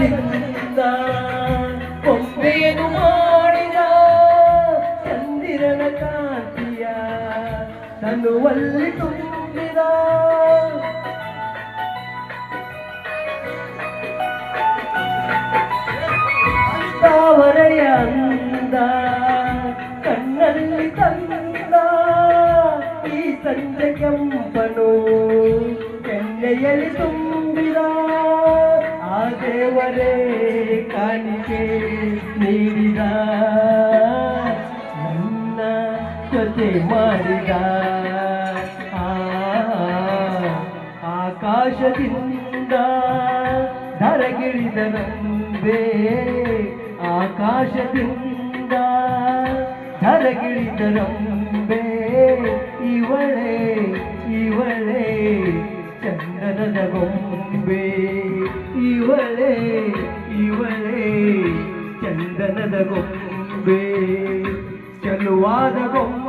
ಆಕಾಶದಿಂದ ಕೊಂಬೆಯನ್ನು ಮಾಡಿದ ಚಂದಿರನ ಕಾಂತಿಯ ತನುವಲ್ಲಿ ತುಂಬಿದ ತಾವರೆಯ ಅಂದ ಕಣ್ಣಲ್ಲಿ ತಂದ ಈ ಸಂಜೆ ಕೆಂಪನು ಕೆನ್ನೆಯಲ್ಲಿ ತುಂಬಿದ ಆ ದೇವರೇ ಕಾಣಿಕೆ ನೀಡಿದ ನನ್ನ ಜೊತೆ ಮಾಡಿದ ಆಕಾಶದಿಂದ ಧರಗಿಳಿದರಂಬೆ ಆಕಾಶದಿಂದ ಧರಗಿಳಿದರಂಬೆ ಇವಳೇ ಇವಳೇ ಚಂದನದ ಗೊಂಬೆ ಇವಳೇ ಇವಳೇ ಚಂದನದ ಗೊಂಬೆ ಚಲುವಾದ ಗೊಂಬೆ